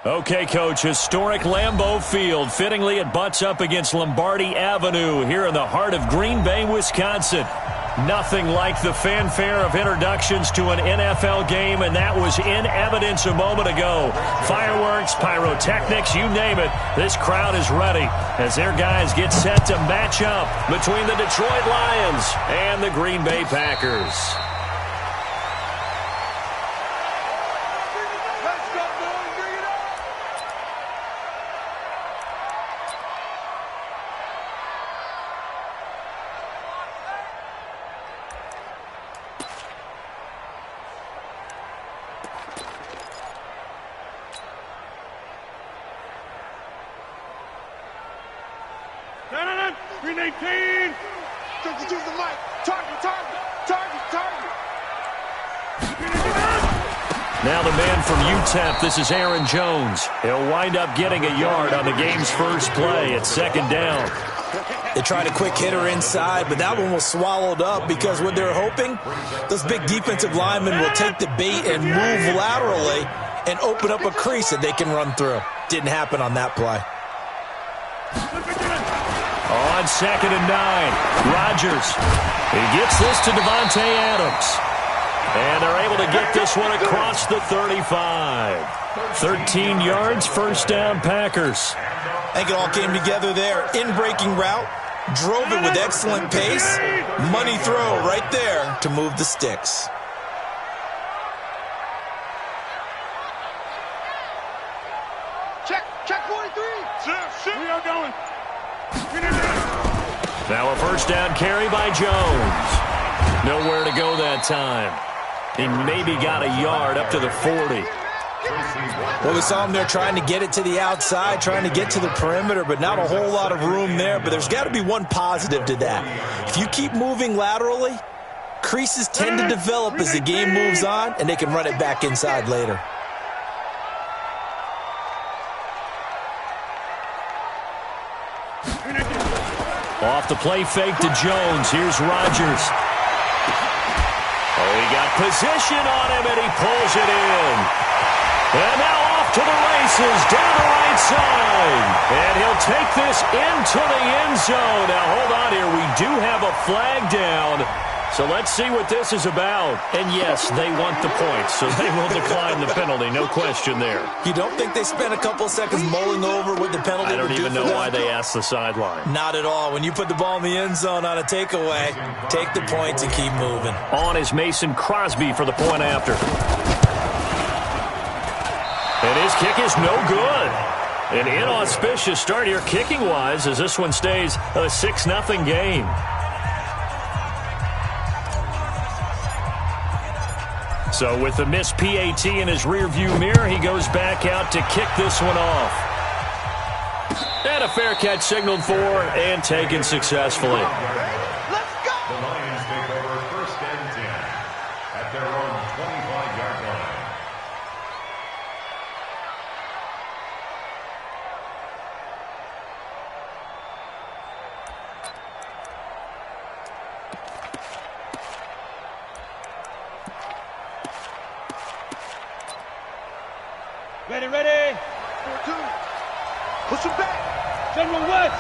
Okay, Coach, historic Lambeau Field. Fittingly, it butts up against Lombardi Avenue here in the heart of Green Bay, Wisconsin. Nothing like the fanfare of introductions to an NFL game, and that was in evidence a moment ago. Fireworks, pyrotechnics, you name it. This crowd is ready as their guys get set to match up between the Detroit Lions and the Green Bay Packers. Now the man from UTEP, this is Aaron Jones. He'll wind up getting a yard on the game's first play at second down. They tried a quick hitter inside, but that one was swallowed up because what they're hoping, those big defensive linemen will take the bait and move laterally and open up a crease that they can run through. Didn't happen on that play. On 2nd and 9, Rodgers. He gets this to Davante Adams. And they're able to get this one across the 35. 13 yards, first down, Packers. I think it all came together there. In-breaking route, drove it with excellent pace. Money throw right there to move the sticks. Check 43. We are going. Now a first down carry by Jones. Nowhere to go that time. He maybe got a yard up to the 40. Well, we saw him there trying to get it to the outside, trying to get to the perimeter, but not a whole lot of room there. But there's got to be one positive to that. If you keep moving laterally, creases tend to develop as the game moves on, and they can run it back inside later. Off the play fake to Jones. Here's Rodgers. Oh, he got position on him, and he pulls it in. And now off to the races, down the right side. And he'll take this into the end zone. Now, hold on here. We do have a flag down. So let's see what this is about. And yes, they want the points, so they will decline the penalty. No question there. You don't think they spent a couple seconds mulling over what the penalty would do? I don't even know why they asked the sideline. Not at all. When you put the ball in the end zone on a takeaway, take the points and keep moving. On is Mason Crosby for the point after. And his kick is no good. An inauspicious start here kicking-wise as this one stays a 6-0 game. So with the missed PAT in his rearview mirror, he goes back out to kick this one off. And a fair catch signaled for and taken successfully. Let's go! The Lions take over 1st and 10 at their own 25-yard line. Ready. 4-2. Push him back. General West.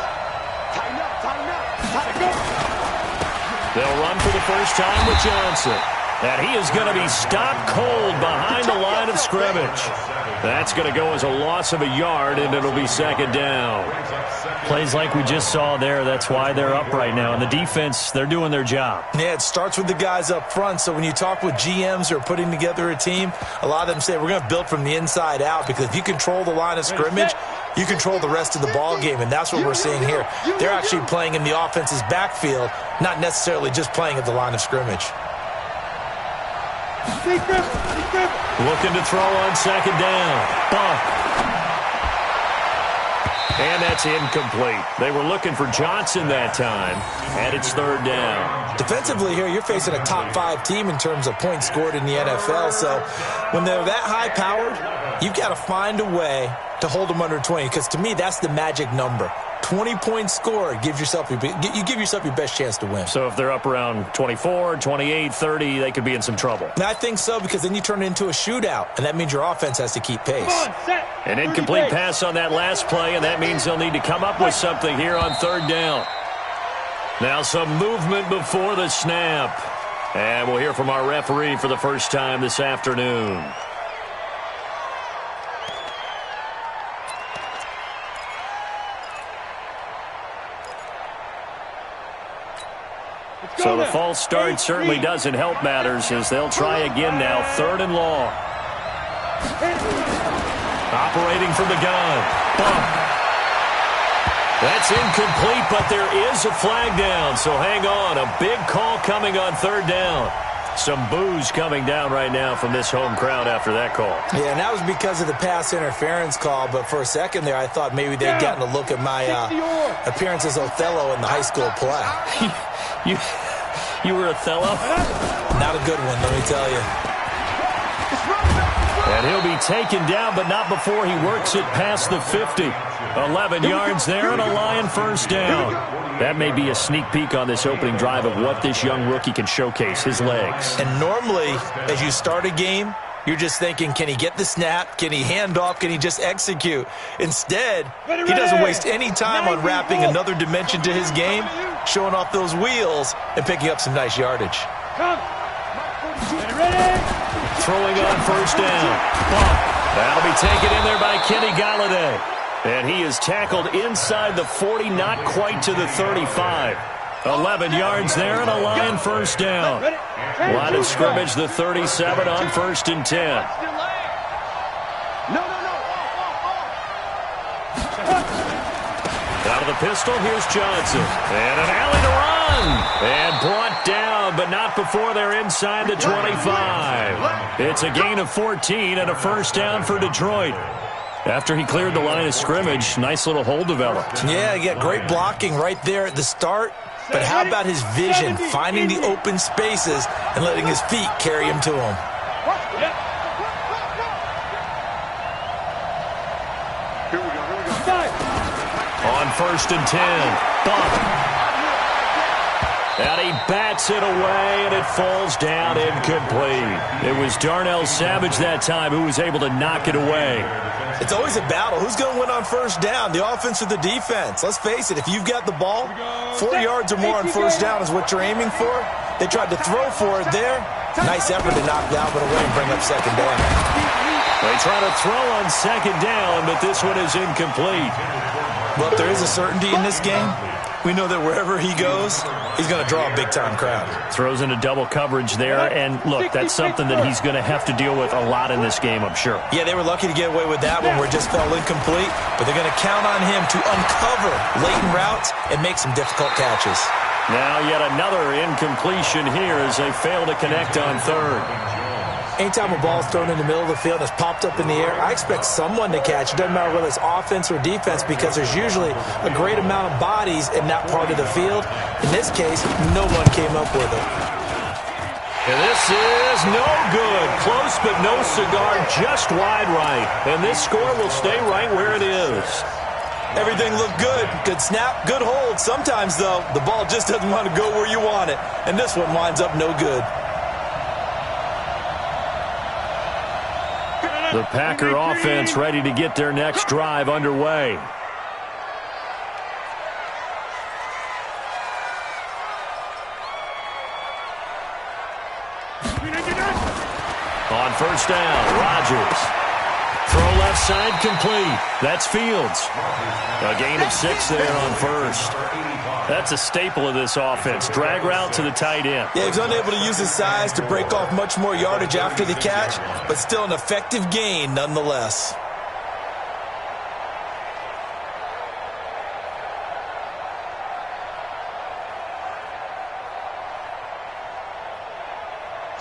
Tighten up. Time to go. They'll run for the first time with Johnson. And he is going to be stopped cold behind the line of scrimmage. That's going to go as a loss of a yard, and it'll be 2nd down. Plays like we just saw there. That's why they're up right now. And the defense, they're doing their job. Yeah, it starts with the guys up front. So when you talk with GMs who are putting together a team, a lot of them say we're going to build from the inside out, because if you control the line of scrimmage, you control the rest of the ball game, and that's what we're seeing here. They're actually playing in the offense's backfield, not necessarily just playing at the line of scrimmage. Looking to throw on 2nd down. Buck. And that's incomplete. They were looking for Johnson that time, and it's 3rd down. Defensively here, you're facing a top 5 team in terms of points scored in the NFL. So when they're that high-powered, you've got to find a way to hold them under 20, because to me, that's the magic number. 20-point score, you give yourself your best chance to win. So if they're up around 24, 28, 30, they could be in some trouble. And I think so, because then you turn it into a shootout, and that means your offense has to keep pace. An incomplete pass on that last play, and that means they'll need to come up with something here on third down. Now some movement before the snap. And we'll hear from our referee for the first time this afternoon. So the false start certainly doesn't help matters, as they'll try again now, third and long. Operating from the gun. Bump. That's incomplete, but there is a flag down, so hang on. A big call coming on third down. Some boos coming down right now from this home crowd after that call. Yeah, and that was because of the pass interference call, but for a second there I thought maybe they'd gotten a look at my appearance as Othello in the high school play. You were Othello? Not a good one, let me tell you. And he'll be taken down, but not before he works it past the 50. 11 yards there and a Lion first down. That may be a sneak peek on this opening drive of what this young rookie can showcase, his legs. And normally, as you start a game, you're just thinking, can he get the snap? Can he hand off? Can he just execute? Instead, he doesn't waste any time on wrapping another dimension to his game, showing off those wheels, and picking up some nice yardage. Throwing on first down. That'll be taken in there by Kenny Golladay. And he is tackled inside the 40, not quite to the 35. 11 yards there and a Lion first down. Line of scrimmage, the 37 on 1st and 10. Out of the pistol, here's Johnson. And an alley to run. And brought down, but not before they're inside the 25. It's a gain of 14 and a first down for Detroit. After he cleared the line of scrimmage, nice little hole developed. Yeah, he got great blocking right there at the start. But how about his vision, finding the open spaces and letting his feet carry him to him? On 1st and 10, Bump. And he bats it away, and it falls down incomplete. It was Darnell Savage that time who was able to knock it away. It's always a battle. Who's going to win on first down, the offense or the defense? Let's face it, if you've got the ball, 4 yards or more on first down is what you're aiming for. They tried to throw for it there. Nice effort to knock Dalvin away and bring up second down. They try to throw on second down, but this one is incomplete. Well, if there is a certainty in this game, we know that wherever he goes, he's going to draw a big-time crowd. Throws into double coverage there, and look, that's something that he's going to have to deal with a lot in this game, I'm sure. Yeah, they were lucky to get away with that one where it just fell incomplete, but they're going to count on him to uncover latent routes and make some difficult catches. Now yet another incompletion here as they fail to connect on third. Anytime a ball's thrown in the middle of the field and it's popped up in the air, I expect someone to catch. It doesn't matter whether it's offense or defense, because there's usually a great amount of bodies in that part of the field. In this case, no one came up with it. And this is no good. Close but no cigar, just wide right. And this score will stay right where it is. Everything looked good. Good snap, good hold. Sometimes, though, the ball just doesn't want to go where you want it. And this one winds up no good. The Packer offense ready to get their next drive underway. On first down, Rodgers. Throw left side complete. That's Fields. A gain of 6 there on first. That's a staple of this offense. Drag route to the tight end. Yeah, he was unable to use his size to break off much more yardage after the catch, but still an effective gain nonetheless.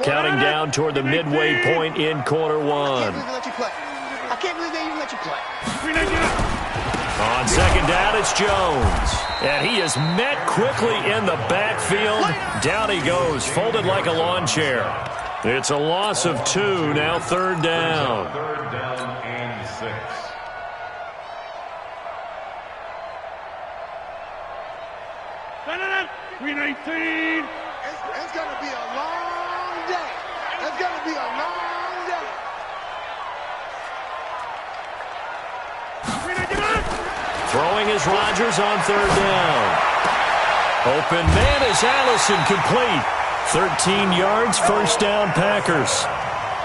Counting down toward the midway point in quarter one. I can't believe they even let you play. On second down, it's Jones. And he is met quickly in the backfield. Down he goes, folded like a lawn chair. It's a loss of 2, now third down. Third down and 6. 319. It's going to be a long day. It's going to be a long day. 399. Throwing is Rodgers on third down. Open man is Allison, complete. 13 yards, first down, Packers.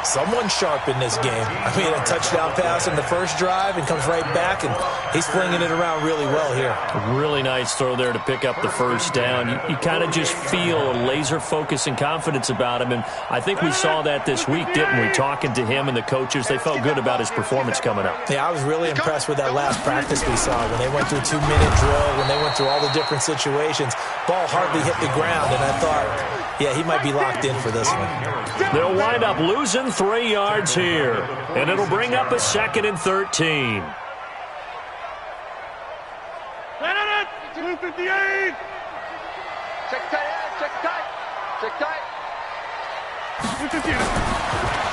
Someone sharp in this game. I mean, a touchdown pass in the first drive and comes right back, and he's flinging it around really well here. A really nice throw there to pick up the first down. You kind of just feel a laser focus and confidence about him, and I think we saw that this week, didn't we? Talking to him and the coaches, they felt good about his performance coming up. Yeah, I was really impressed with that last practice we saw when they went through a 2-minute drill, when they went through all the different situations. Ball hardly hit the ground, and I thought, yeah, he might be locked in for this one. They'll wind up losing 3 yards here, and it'll bring up a 2nd and 13. 258. Check tight, check tight, check tight. 258.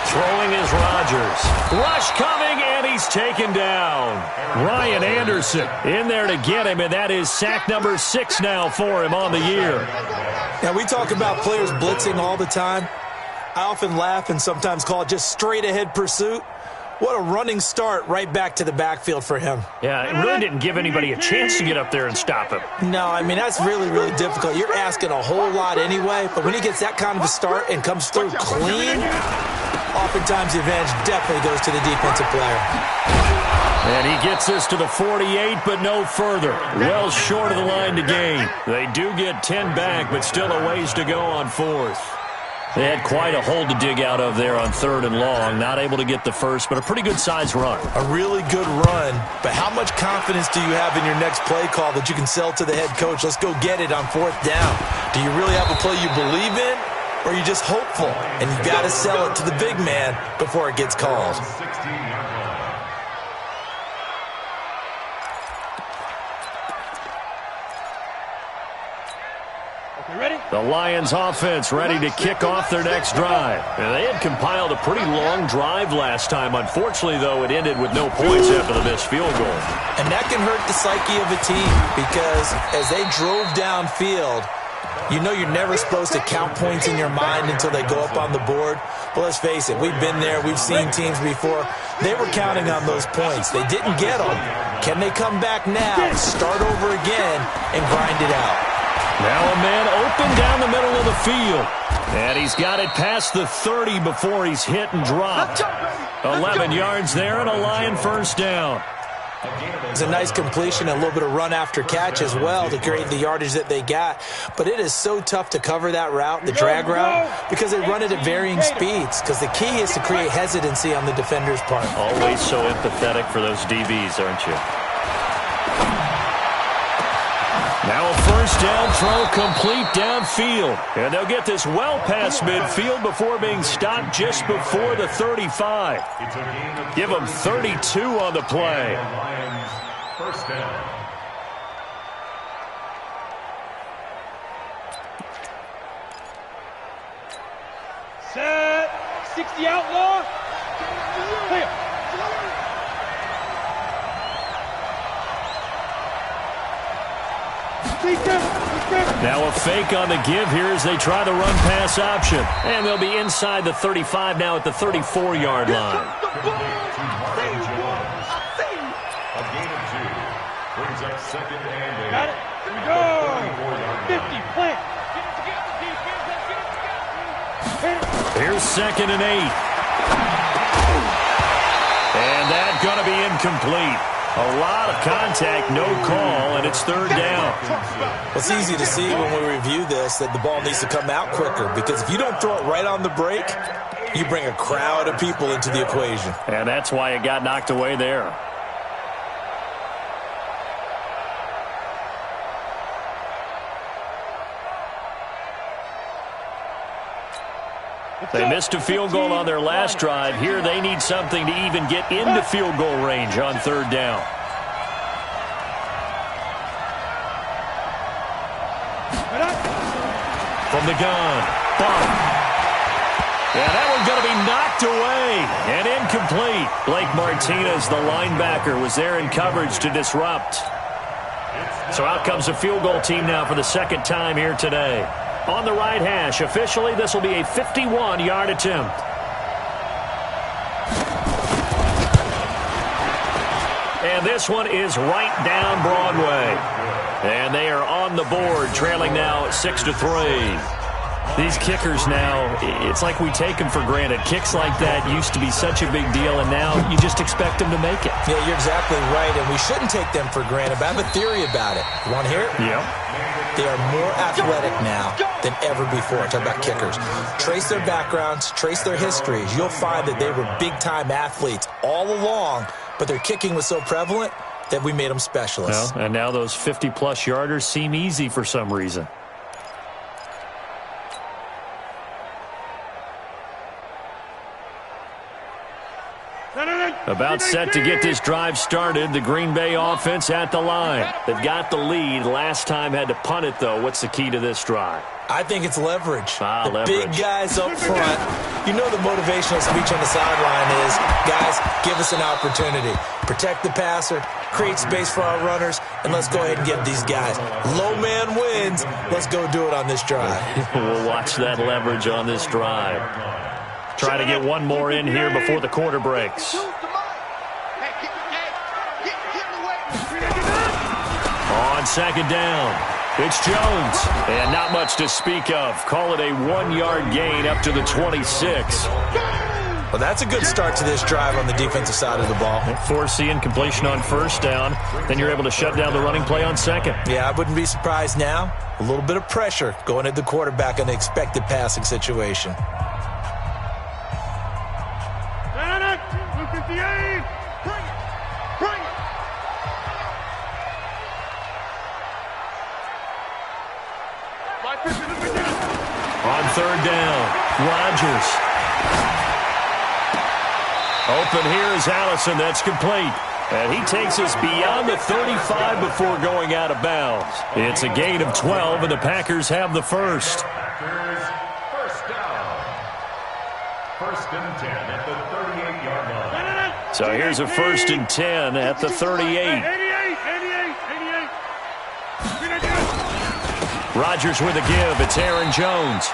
Throwing is Rodgers. Rush coming, and he's taken down. Ryan Anderson in there to get him, and that is sack number 6 now for him on the year. Now, we talk about players blitzing all the time. I often laugh and sometimes call it just straight-ahead pursuit. What a running start right back to the backfield for him. Yeah, it really didn't give anybody a chance to get up there and stop him. No, I mean, that's really, really difficult. You're asking a whole lot anyway, but when he gets that kind of a start and comes through clean, oftentimes the advantage definitely goes to the defensive player. And he gets us to the 48, but no further. Well short of the line to gain. They do get 10 back, but still a ways to go on 4th. They had quite a hole to dig out of there on 3rd and long. Not able to get the first, but a pretty good-sized run. A really good run, but how much confidence do you have in your next play call that you can sell to the head coach? Let's go get it on 4th down. Do you really have a play you believe in, or are you just hopeful? And you got to sell it to the big man before it gets called. 16-yard line. Ready? The Lions offense ready to kick off their next drive. And they had compiled a pretty long drive last time. Unfortunately, though, it ended with no points after the missed field goal. And that can hurt the psyche of a team because as they drove downfield, you know you're never supposed to count points in your mind until they go up on the board. But let's face it, we've been there. We've seen teams before. They were counting on those points. They didn't get them. Can they come back now, start over again, and grind it out? Now a man open down the middle of the field. And he's got it past the 30 before he's hit and dropped. 11 yards there and a Lion first down. It's a nice completion and a little bit of run after catch as well to create the yardage that they got. But it is so tough to cover that route, the drag route, because they run it at varying speeds. Because the key is to create hesitancy on the defender's part. Always so empathetic for those DBs, aren't you? Now a first down throw complete downfield. And they'll get this well past midfield before being stopped just before the 35. Give them 32 on the play. Lions, first down. Set. 60 outlaw. Clear. Now a fake on the give here as they try the run-pass option. And they'll be inside the 35 now at the 34-yard line. A gain of 2 brings up 2nd and 8. Got it. Here we go. 50, plant. Here's 2nd and 8. And that's going to be incomplete. A lot of contact, no call, and it's 3rd down. Well, it's easy to see when we review this that the ball needs to come out quicker because if you don't throw it right on the break, you bring a crowd of people into the equation. And that's why it got knocked away there. They missed a field goal on their last drive. Here they need something to even get into field goal range on 3rd down. From the gun, bump. Yeah, that one's going to be knocked away and incomplete. Blake Martinez, the linebacker, was there in coverage to disrupt. So out comes the field goal team now for the second time here today. On the right hash, officially this will be a 51-yard attempt. And this one is right down Broadway. And they are on the board, trailing now 6-3. These kickers now, it's like we take them for granted. Kicks like that used to be such a big deal, and now you just expect them to make it. Yeah, you're exactly right, and we shouldn't take them for granted, but I have a theory about it. You want to hear it? Yeah. They are more athletic now than ever before. Talk about kickers. Trace their backgrounds, trace their histories. You'll find that they were big-time athletes all along, but their kicking was so prevalent that we made them specialists. Well, and now those 50-plus yarders seem easy for some reason. About set to get this drive started. The Green Bay offense at the line. They've got the lead. Last time had to punt it, though. What's the key to this drive? I think it's leverage. Leverage. Big guys up front. You know the motivational speech on the sideline is, guys, give us an opportunity. Protect the passer, create space for our runners, and let's go ahead and get these guys. Low man wins. Let's go do it on this drive. We'll watch that leverage on this drive. Try to get one more in here before the quarter breaks. On second down, it's Jones. And not much to speak of. Call it a 1-yard gain up to the 26. Well, that's a good start to this drive on the defensive side of the ball. Forcing completion on first down. Then you're able to shut down the running play on second. Yeah, I wouldn't be surprised now. A little bit of pressure going at the quarterback in the expected passing situation. On third down, Rodgers. Open here is Allison. That's complete. And he takes us beyond the 35 before going out of bounds. It's a gain of 12, and the Packers have the first. First down. First and 10 at the 38-yard line. So here's a first and 10 at the 38. Rodgers with a give. It's Aaron Jones.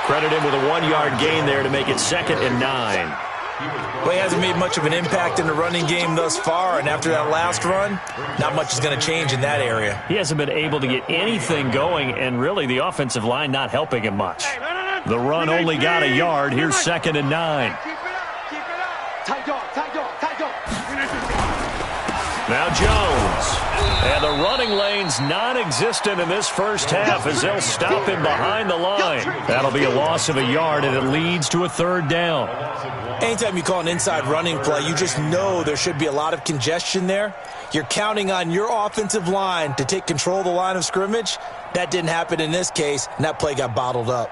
Credit him with a 1-yard gain there to make it 2nd and 9. Well, he hasn't made much of an impact in the running game thus far, and after that last run, not much is going to change in that area. He hasn't been able to get anything going, and really the offensive line not helping him much. The run only got a yard. Here's 2nd and 9. Now Jones. And the running lane's non-existent in this first half as they'll stop him behind the line. That'll be a loss of a yard, and it leads to a third down. Anytime you call an inside running play, you just know there should be a lot of congestion there. You're counting on your offensive line to take control of the line of scrimmage. That didn't happen in this case, and that play got bottled up.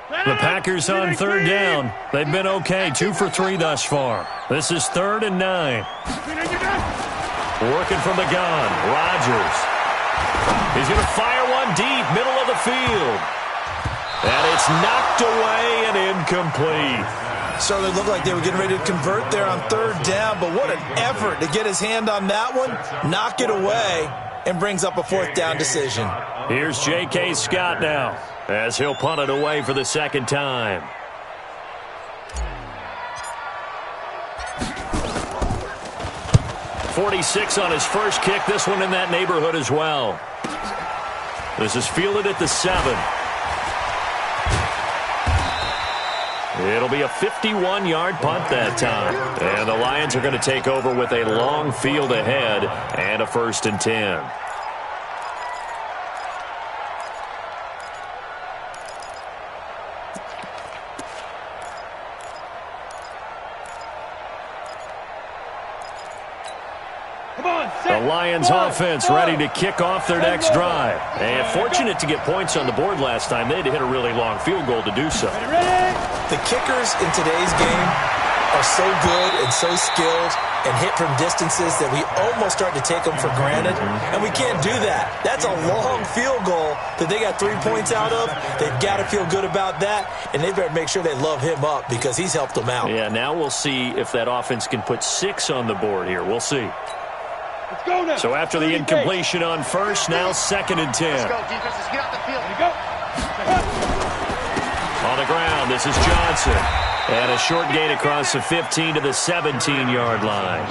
The Packers on third down. They've been okay, 2 for 3 thus far. This is 3rd and 9. Working from the gun, Rodgers. He's going to fire one deep, middle of the field. And it's knocked away and incomplete. So they looked like they were getting ready to convert there on third down, but what an effort to get his hand on that one, knock it away, and brings up a 4th down decision. Here's J.K. Scott now, as he'll punt it away for the second time. .46 on his first kick. This one in that neighborhood as well. This is fielded at the 7. It'll be a 51-yard punt that time. And the Lions are going to take over with a long field ahead and a 1st and 10. The Lions offense ready to kick off their next drive. And fortunate to get points on the board last time. They had to hit a really long field goal to do so. The kickers in today's game are so good and so skilled and hit from distances that we almost start to take them for granted. And we can't do that. That's a long field goal that they got 3 points out of. They've got to feel good about that. And they better make sure they love him up because he's helped them out. Yeah, now we'll see if that offense can put 6 on the board here. We'll see. Let's go now. So after the incompletion on first, now 2nd and 10. Let's go, defense. Let's get out the field. There you go. On the ground, this is Johnson. And a short gain across the 15 to the 17-yard line.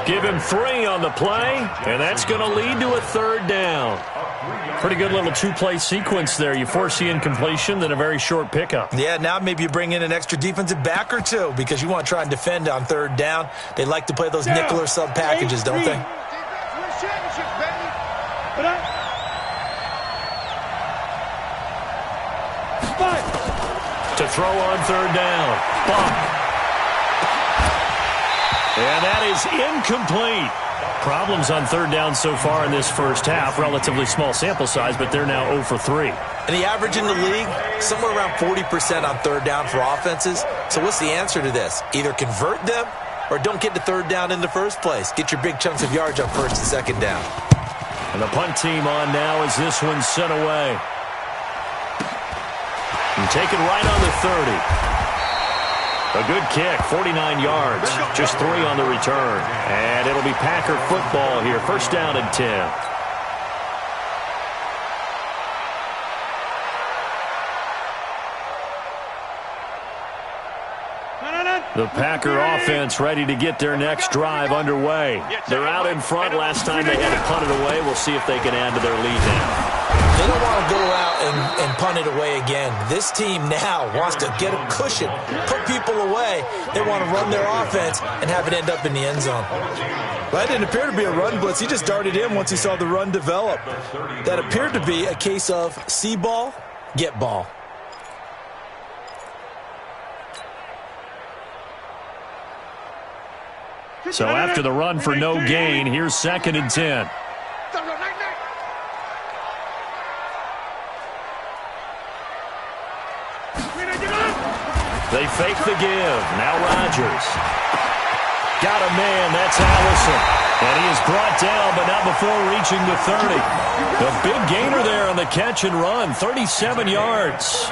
Give him 3 on the play, and that's going to lead to a 3rd down. Pretty good little 2-play sequence there. You force the incompletion, then a very short pickup. Yeah, now maybe you bring in an extra defensive back or 2 because you want to try and defend on 3rd down. They like to play those nickel or sub packages, don't they? Win championships, baby. Put up. 5. To throw on 3rd down. Bump. And that is incomplete. Problems on 3rd down so far in this first half. Relatively small sample size, but they're now 0 for 3. And the average in the league, somewhere around 40% on 3rd down for offenses. So what's the answer to this? Either convert them or don't get to 3rd down in the first place. Get your big chunks of yards on 1st and 2nd down. And the punt team on now as this one's sent away. And taken right on the 30. A good kick, 49 yards. Just 3 on the return. And it'll be Packer football here. 1st down and 10. The Packer offense ready to get their next drive underway. They're out in front. Last time they had to punt it away. We'll see if they can add to their lead now. They don't want to go out and punt it away again. This team now wants to get a cushion, put people away. They want to run their offense and have it end up in the end zone. That didn't appear to be a run blitz. He just darted in once he saw the run develop. That appeared to be a case of see ball, get ball. So after the run for no gain, here's 2nd and 10. They fake the give. Now Rodgers. Got a man. That's Allison. And he is brought down, but not before reaching the 30. A big gainer there on the catch and run. 37 yards.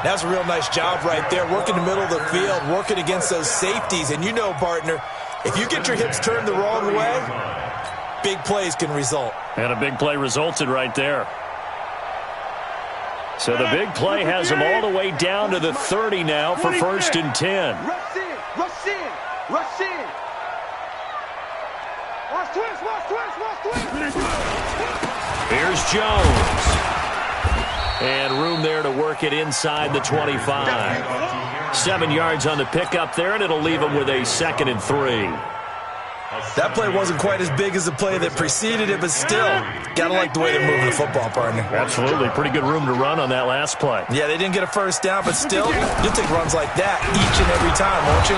That's a real nice job right there. Working the middle of the field, working against those safeties. And you know, partner, if you get your hips turned the wrong way, big plays can result. And a big play resulted right there. So the big play has them all the way down to the 30 now for 1st and 10. Rush in, rush in, rush in. Watch twist, watch twist, watch twist. Here's Jones. And room there to work it inside the 25. 7 yards on the pickup there, and it'll leave them with a 2nd and 3. That play wasn't quite as big as the play that preceded it, but still, gotta like the way they're moving the football, partner. Absolutely. Pretty good room to run on that last play. Yeah, they didn't get a 1st down, but still, you'll take runs like that each and every time, won't you?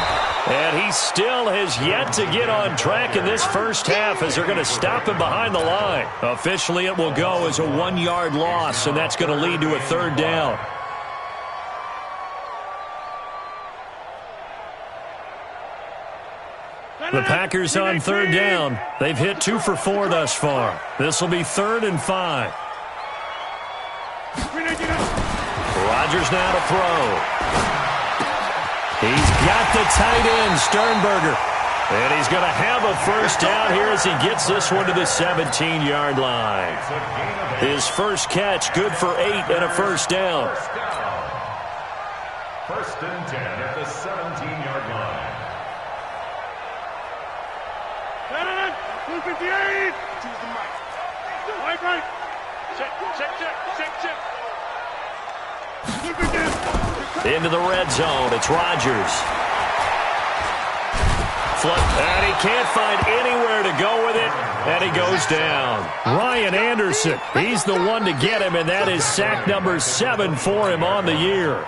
And he still has yet to get on track in this first half as they're going to stop him behind the line. Officially, it will go as a 1-yard loss, and that's going to lead to a 3rd down. The Packers on 3rd down. They've hit 2 for 4 thus far. This will be 3rd and 5. Rodgers now to throw. He's got the tight end, Sternberger. And he's going to have a 1st down here as he gets this one to the 17-yard line. His first catch, good for 8 and a 1st down. 1st and 10 at the 17-yard line. 258. Choose the mic. Right. Check. Into the red zone. It's Rodgers. And he can't find anywhere to go with it. And he goes down. Ryan Anderson. He's the one to get him, and that is sack number 7 for him on the year.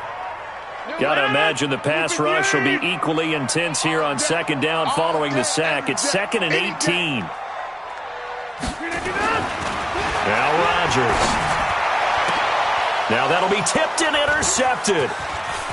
Got to imagine the pass rush will be equally intense here on 2nd down following the sack. It's 2nd and 18. Now Rodgers. Now that'll be tipped and intercepted.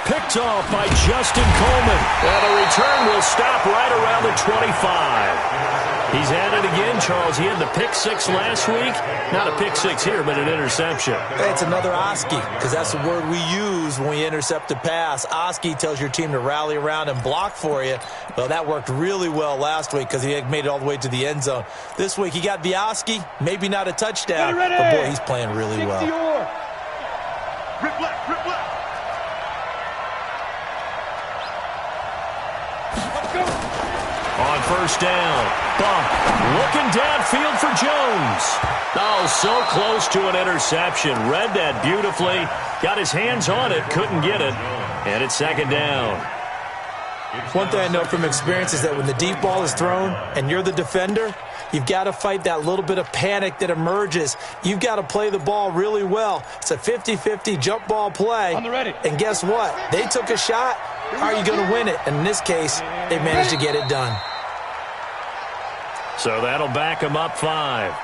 Picked off by Justin Coleman. And the return will stop right around the 25. He's at it again, Charles. He had the pick six last week. Not a pick six here, but an interception. It's another Oski, because that's the word we use when we intercept a pass. Oski tells your team to rally around and block for you. Well, that worked really well last week because he had made it all the way to the end zone. This week, he got the Oski, maybe not a touchdown, but boy, he's playing really well. Rip left, rip left. On first down, bump, looking downfield for Jones. Oh, so close to an interception. Read that beautifully. Got his hands on it, couldn't get it. And it's second down. One thing I know from experience is that when the deep ball is thrown and you're the defender, you've got to fight that little bit of panic that emerges. You've got to play the ball really well. It's a 50-50 jump ball play. And guess what? They took a shot. How are you going to win it? And in this case, they managed to get it done. So that'll back him up 5.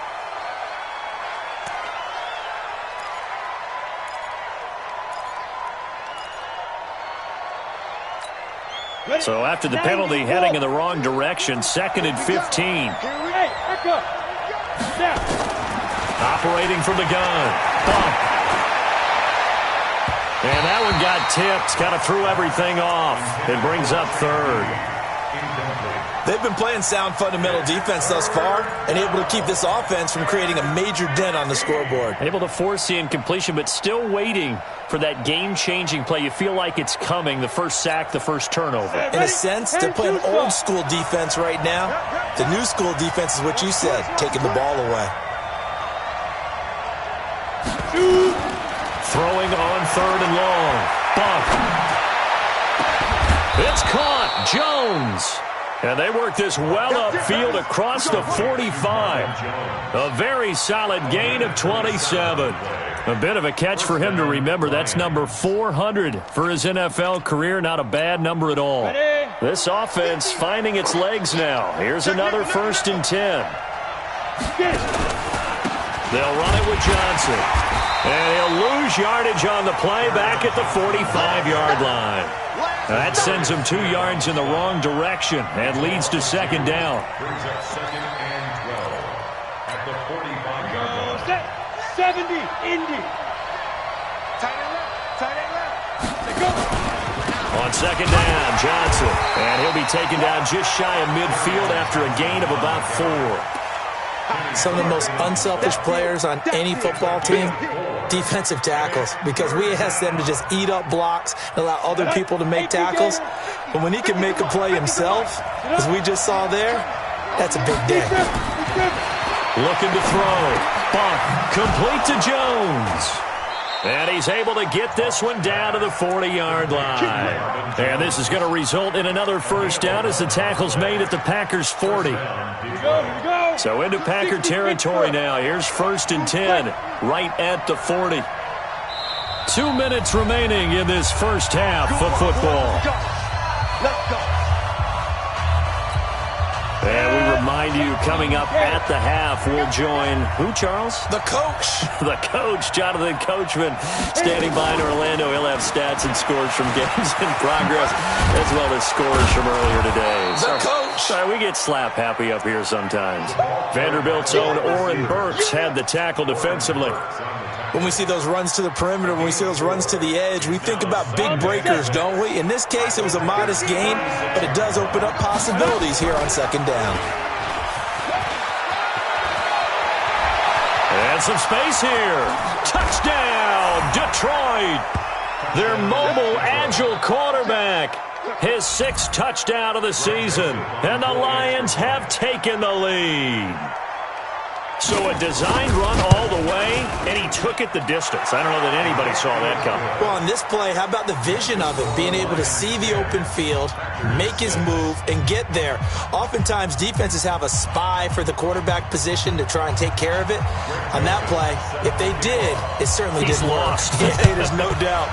So after the penalty, heading in the wrong direction, 2nd and 15. Operating from the gun. Bump. And that one got tipped. Kind of threw everything off. It brings up 3rd. They've been playing sound fundamental defense thus far and able to keep this offense from creating a major dent on the scoreboard. Able to force the incompletion, but still waiting for that game-changing play. You feel like it's coming, the first sack, the first turnover. In a sense, they're playing old-school defense right now. The new-school defense is what you said, taking the ball away. Throwing on 3rd and long. Bump. It's caught. Jones. And they work this well upfield across the 45. A very solid gain of 27. A bit of a catch for him to remember. That's number 400 for his NFL career. Not a bad number at all. This offense finding its legs now. Here's another 1st and 10. They'll run it with Johnson. And he'll lose yardage on the play back at the 45-yard line. That sends him 2 yards in the wrong direction and leads to 2nd down. Brings up 2nd and 12 at the 45-yard line. 70, Indy. Tight end left. Go. On 2nd down, Johnson. And he'll be taken down just shy of midfield after a gain of about 4. Some of the most unselfish players on any football team, defensive tackles, because we ask them to just eat up blocks and allow other people to make tackles. But when he can make a play himself, as we just saw there, that's a big day. Looking to throw. Bump. Complete to Jones. And he's able to get this one down to the 40-yard line. And this is going to result in another first down as the tackle's made at the Packers' 40. So into Packer territory now. Here's 1st and 10, right at the 40. 2 minutes remaining in this first half of football. Let's go. And we remind you, coming up at the half, we'll join who, Charles? The coach. The coach, Jonathan Coachman, standing by in Orlando. He'll have stats and scores from games in progress, as well as scores from earlier today. The coach. Sorry, we get slap happy up here sometimes. Vanderbilt's own Oren Burks had the tackle defensively. When we see those runs to the perimeter, when we see those runs to the edge, we think about big breakers, don't we? In this case, it was a modest gain, but it does open up possibilities here on 2nd down. And some space here. Touchdown, Detroit. Their mobile, agile quarterback. His 6th touchdown of the season. And the Lions have taken the lead. So a designed run all the way, and he took it the distance. I don't know that anybody saw that coming. Well, on this play, how about the vision of it? Being able to see the open field, make his move, and get there. Oftentimes, defenses have a spy for the quarterback position to try and take care of it. On that play, if they did, it certainly didn't work. Yeah, there's no doubt.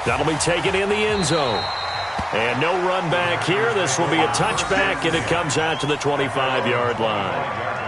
That'll be taken in the end zone. And no run back here. This will be a touchback, and it comes out to the 25-yard line.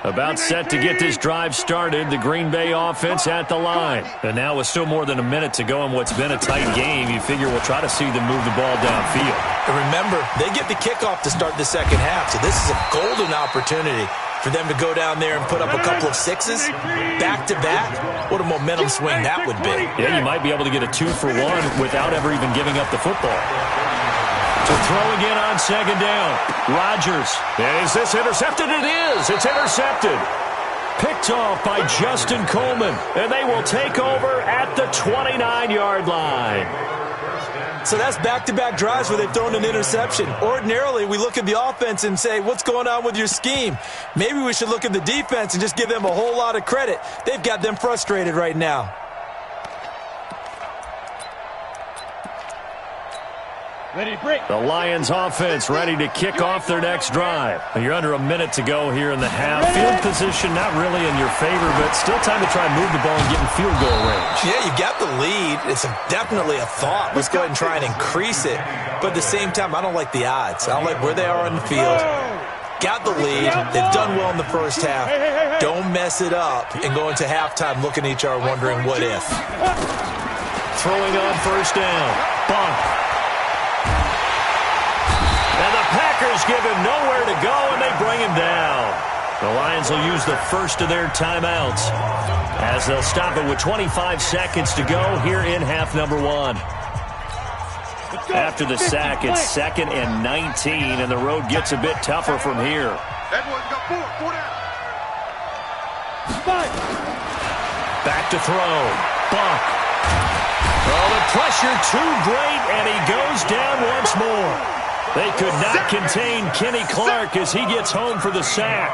About set to get this drive started, the Green Bay offense at the line. And now with still more than a minute to go in what's been a tight game, you figure we'll try to see them move the ball downfield. And remember, they get the kickoff to start the second half, so this is a golden opportunity for them to go down there and put up a couple of sixes back-to-back. What a momentum swing that would be. Yeah, you might be able to get a 2-for-1 without ever even giving up the football. To throw again on second down. Rodgers. Is this intercepted? It is. It's intercepted. Picked off by Justin Coleman. And they will take over at the 29-yard line. So that's back-to-back drives where they've thrown an interception. Ordinarily, we look at the offense and say, what's going on with your scheme? Maybe we should look at the defense and just give them a whole lot of credit. They've got them frustrated right now. The Lions offense ready to kick off their next drive. You're under a minute to go here in the half. Field position not really in your favor, but still time to try and move the ball and get in field goal range. Yeah, you got the lead. It's definitely a thought. Let's go ahead and try and increase it. But at the same time, I don't like the odds. I don't like where they are on the field. Got the lead. They've done well in the first half. Don't mess it up and go into halftime looking at each other wondering what if. Throwing on first down. Bump. And the Packers give him nowhere to go, and they bring him down. The Lions will use the first of their timeouts as they'll stop it with 25 seconds to go here in half number one. After the sack, it's 2nd and 19, and the road gets a bit tougher from here. Back to throw. Buck. Oh, the pressure too great, and he goes down once more. They could not contain Kenny Clark as he gets home for the sack.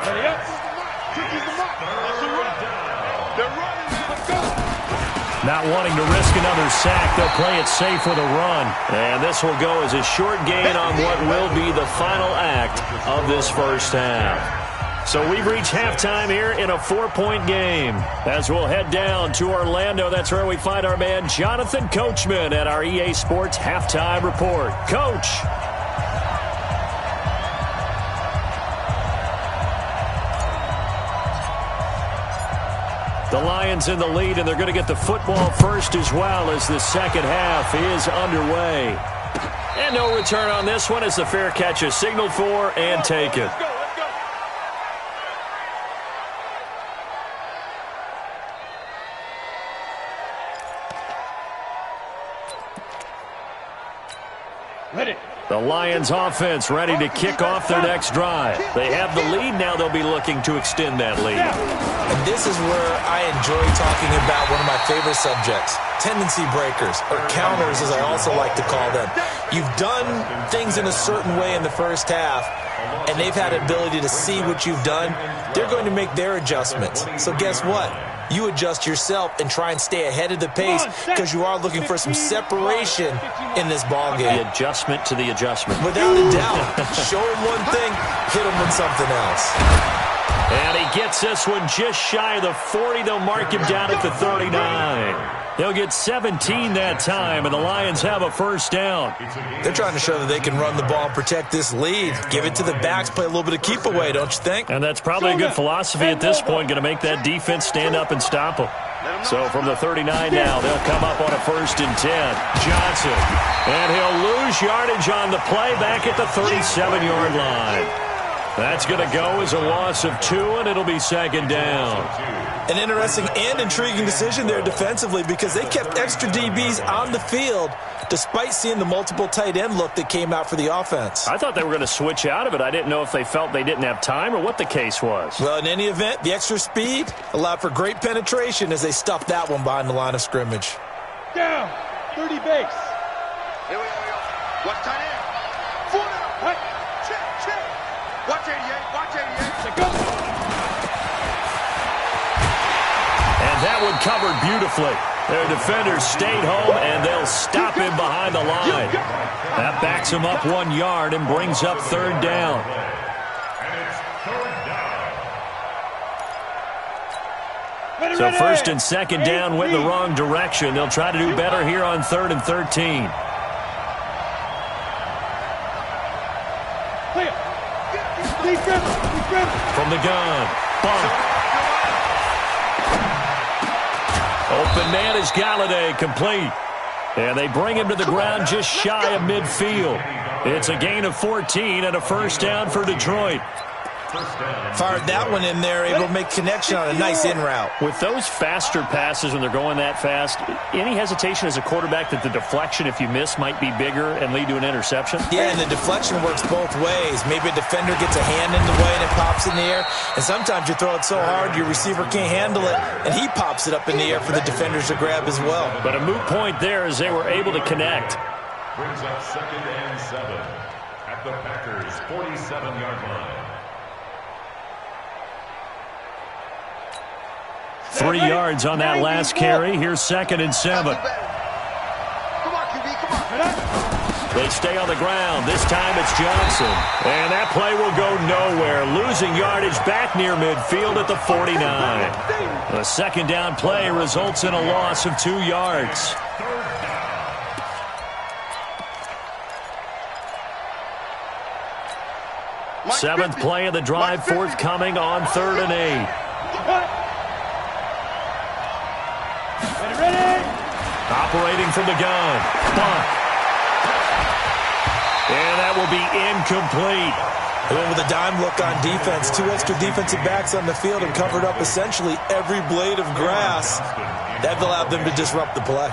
Not wanting to risk another sack, they'll play it safe with a run. And this will go as a short gain on what will be the final act of this first half. So we've reached halftime here in a 4-point game. As we'll head down to Orlando, that's where we find our man Jonathan Coachman at our EA Sports Halftime Report. Coach. The Lions in the lead, and they're going to get the football first as well as the second half is underway. And no return on this one as the fair catch is signaled for and taken. Ready. The Lions offense ready to kick off their next drive. They have the lead. Now they'll be looking to extend that lead. And this is where I enjoy talking about one of my favorite subjects, tendency breakers, or counters as I also like to call them. You've done things in a certain way in the first half, and they've had the ability to see what you've done. They're going to make their adjustments. So guess what? You adjust yourself and try and stay ahead of the pace because you are looking for some separation in this ball game. The adjustment to the adjustment. Without a doubt. Show him one thing, hit him with something else. And he gets this one just shy of the 40. They'll mark him down at the 39. He'll get 17 that time, and the Lions have a first down. They're trying to show that they can run the ball and protect this lead. Give it to the backs, play a little bit of keep away, don't you think? And that's probably a good philosophy at this point, going to make that defense stand up and stop them. So from the 39 now, they'll come up on a 1st and 10. Johnson. And he'll lose yardage on the play back at the 37-yard line. That's going to go as a loss of 2, and it'll be 2nd down. An interesting and intriguing decision there defensively because they kept extra DBs on the field despite seeing the multiple tight end look that came out for the offense. I thought they were going to switch out of it. I didn't know if they felt they didn't have time or what the case was. Well, in any event, the extra speed allowed for great penetration as they stuffed that one behind the line of scrimmage. Down. 30 base. Here we go. Watch tight end. Full out. Check. Watch 88. Watch 88. Go. And that one covered beautifully. Their defenders stayed home, and they'll stop him behind the line. That backs him up 1 yard and brings up 3rd down. So 1st and 2nd down went in the wrong direction. They'll try to do better here on 3rd and 13. From the gun, Bunk. Open man is Galladay, complete. And they bring him to the ground just shy of midfield. It's a gain of 14 and a first down for Detroit. Fired that one in there, able to make connection on a nice in route. With those faster passes when they're going that fast, any hesitation as a quarterback that the deflection, if you miss, might be bigger and lead to an interception? Yeah, and the deflection works both ways. Maybe a defender gets a hand in the way and it pops in the air. And sometimes you throw it so hard your receiver can't handle it, and he pops it up in the air for the defenders to grab as well. But a moot point there as they were able to connect. Brings up 2nd and 7 at the Packers' 47-yard line. 3 yards on that last carry. Here's 2nd and 7. Come on, QB, come on. They stay on the ground. This time it's Johnson. And that play will go nowhere. Losing yardage back near midfield at the 49. The second down play results in a loss of 2 yards. Seventh play of the drive forthcoming on 3rd and 8. Operating from the gun. Bunk. And that will be incomplete. They went with a dime look on defense. 2 extra defensive backs on the field and covered up essentially every blade of grass. That allowed them to disrupt the play.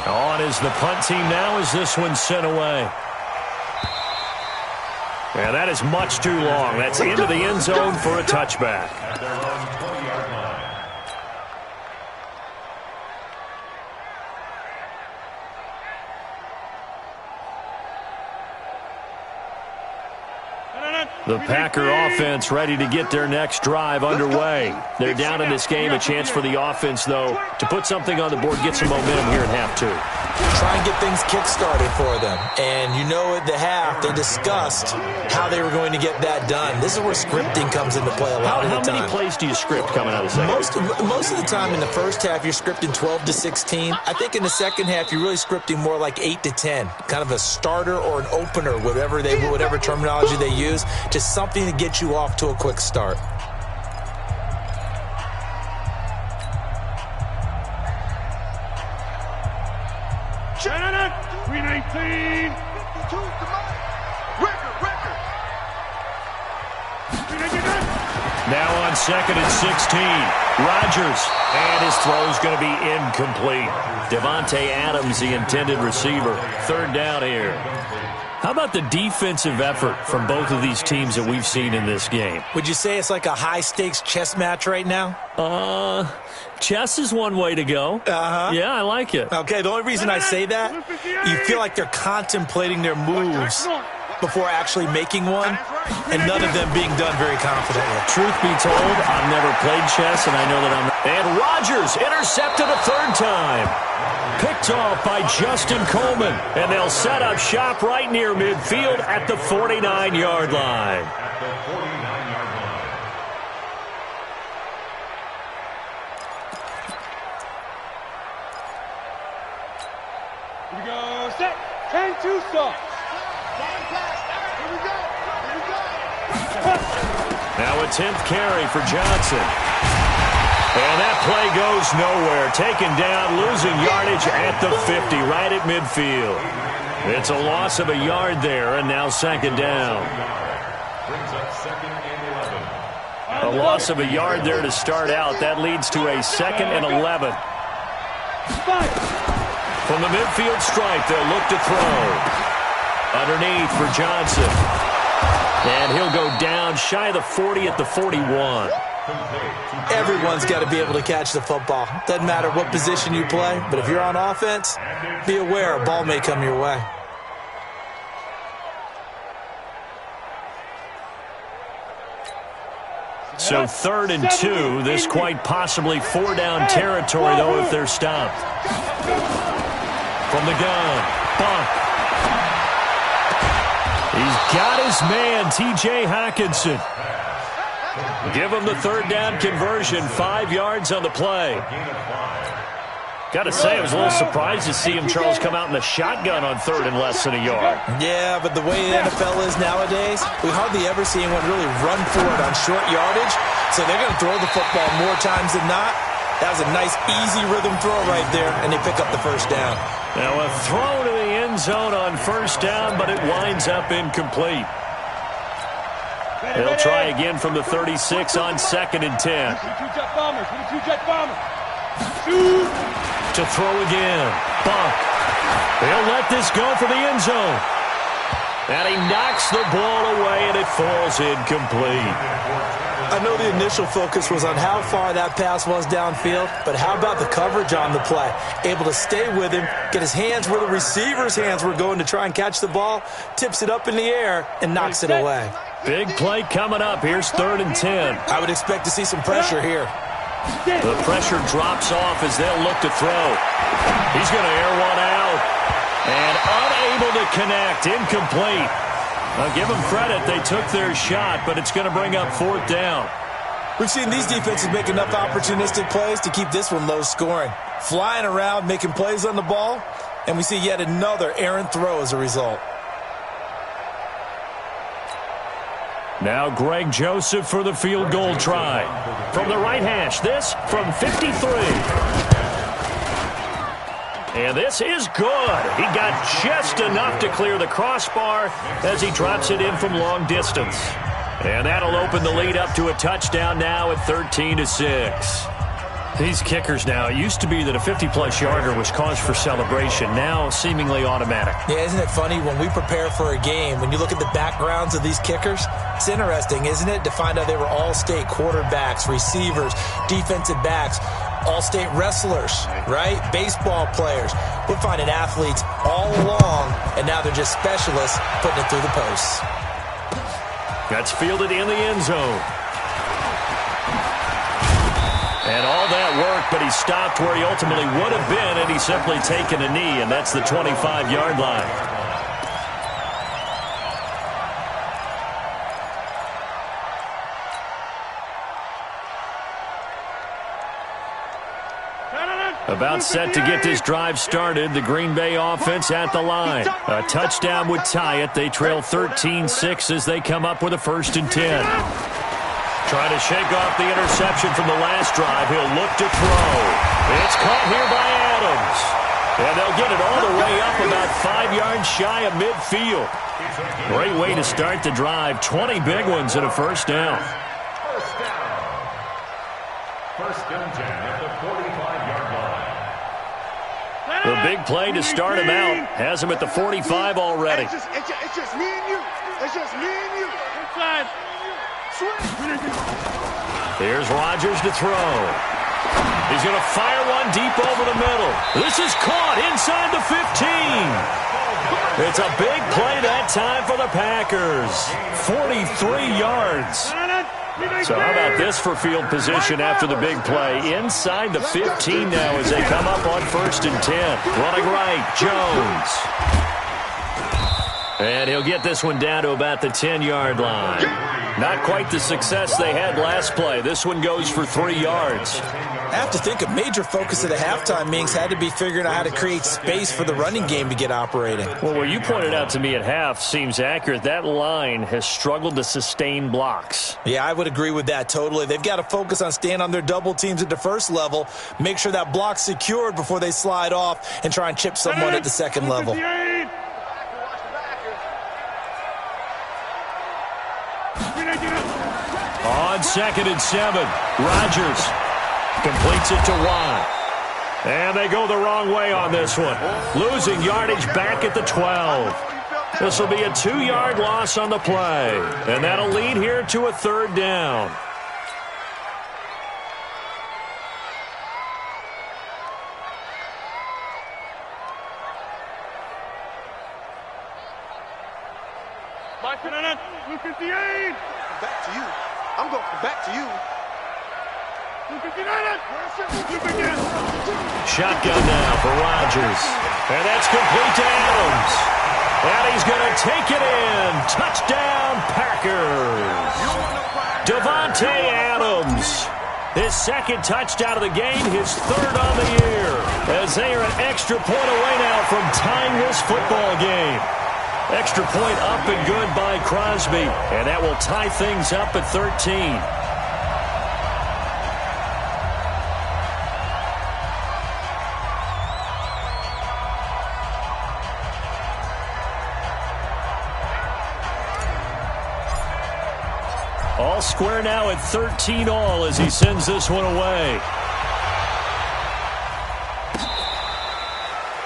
On is the punt team now as this one's sent away. And that is much too long. That's into the end zone for a touchback. At their own 20-yard line. The Packer offense ready to get their next drive underway. They're down in this game. A chance for the offense, though, to put something on the board, get some momentum here at half 2. Try and get things kick-started for them. And you know at the half, they discussed how they were going to get that done. This is where scripting comes into play a lot of the time. How many plays do you script coming out of the second? Most of the time in the first half, you're scripting 12 to 16. I think in the second half, you're really scripting more like 8 to 10. Kind of a starter or an opener, whatever terminology they use. Just something to get you off to a quick start. Shannon, 319. Now on 2nd and 16. Rodgers. And his throw is going to be incomplete. Devontae Adams, the intended receiver. 3rd down here. How about the defensive effort from both of these teams that we've seen in this game? Would you say it's like a high-stakes chess match right now? Chess is one way to go. Uh-huh. Yeah, I like it. Okay, the only reason I say that, you feel like they're contemplating their moves before actually making one, and none of them being done very confidently. Truth be told, I've never played chess, and I know that I'm... And Rodgers intercepted a 3rd time. Picked off by Justin Coleman, and they'll set up shop right near midfield at the 49-yard line. At the 49-yard line. Here we go. Set. 10-2 start. Here we go. Now a 10th carry for Johnson. And that play goes nowhere. Taken down, losing yardage at the 50, right at midfield. It's a loss of a yard there, and now 2nd down. Brings up 2nd and 11. A loss of a yard there to start out. That leads to a 2nd and 11. From the midfield stripe, they'll look to throw. Underneath for Johnson. And he'll go down shy of the 40 at the 41. Everyone's got to be able to catch the football. Doesn't matter what position you play, but if you're on offense, be aware a ball may come your way. So 3rd and 2, this quite possibly 4-down territory, though, if they're stopped. From the gun, Bunk. He's got his man, T.J. Hockenson. Give him the 3rd down conversion, 5 yards on the play. Got to say, I was a little surprised to see him, Charles, come out in the shotgun on third and less than a yard. Yeah, but the way the NFL is nowadays, we hardly ever see anyone really run for it on short yardage. So they're going to throw the football more times than not. That was a nice, easy rhythm throw right there, and they pick up the first down. Now a throw to the end zone on first down, but it winds up incomplete. They'll try again from the 36 on 2nd and 10. Two-jet bombers. Two-jet bombers. To throw again. Bunk. They'll let this go for the end zone. And he knocks the ball away, and it falls incomplete. I know the initial focus was on how far that pass was downfield, but how about the coverage on the play? Able to stay with him, get his hands where the receiver's hands were going to try and catch the ball, tips it up in the air, and knocks it away. Big play coming up. Here's 3rd and 10. I would expect to see some pressure here. The pressure drops off as they'll look to throw. He's going to air one out. And unable to connect. Incomplete. I'll give them credit. They took their shot, but it's going to bring up 4th down. We've seen these defenses make enough opportunistic plays to keep this one low scoring. Flying around, making plays on the ball, and we see yet another errant throw as a result. Now Greg Joseph for the field goal try. From the right hash, this from 53. And this is good. He got just enough to clear the crossbar as he drops it in from long distance. And that'll open the lead up to a touchdown now at 13-6. These kickers now, it used to be that a 50-plus yarder was cause for celebration, now seemingly automatic. Yeah, isn't it funny when we prepare for a game, when you look at the backgrounds of these kickers, it's interesting, isn't it, to find out they were all-state quarterbacks, receivers, defensive backs, all-state wrestlers, right? Baseball players. We're finding athletes all along, and now they're just specialists putting it through the posts. That's fielded in the end zone. And all that work, but he stopped where he ultimately would have been, and he's simply taken a knee, and that's the 25-yard line. About set to get this drive started, the Green Bay offense at the line. A touchdown would tie it. They trail 13-6 as they come up with a 1st and 10. Trying to shake off the interception from the last drive. He'll look to throw. It's caught here by Adams. And they'll get it all the way up about 5 yards shy of midfield. Great way to start the drive. 20 big ones and a 1st down. First and 10 at the 45-yard line. The big play to start him out. Has him at the 45 already. It's just me and you. It's just me and you. Inside. Here's Rodgers to throw. He's going to fire one deep over the middle. This is caught inside the 15. It's a big play that time for the Packers. 43 yards. So how about this for field position after the big play? Inside the 15 now as they come up on 1st and 10. Running right, Jones. And he'll get this one down to about the 10-yard line. Not quite the success they had last play. This one goes for 3 yards. I have to think a major focus of the halftime meetings had to be figuring out how to create space for the running game to get operating. Well, what you pointed out to me at half seems accurate. That line has struggled to sustain blocks. Yeah, I would agree with that totally. They've got to focus on staying on their double teams at the first level, make sure that block's secured before they slide off and try and chip someone at the second level. On 2nd and 7, Rodgers completes it to Watt. And they go the wrong way on this one. Losing yardage back at the 12. This will be a 2-yard loss on the play. And that'll lead here to a 3rd down. Back to you. I'm going back to you. Shotgun now for Rodgers. And that's complete to Adams. And he's going to take it in. Touchdown, Packers. Davante Adams. His second touchdown of the game, his third on the year. As they are an extra point away now from tying this football game. Extra point up and good by Crosby. And that will tie things up at 13. All square now at 13 all as he sends this one away.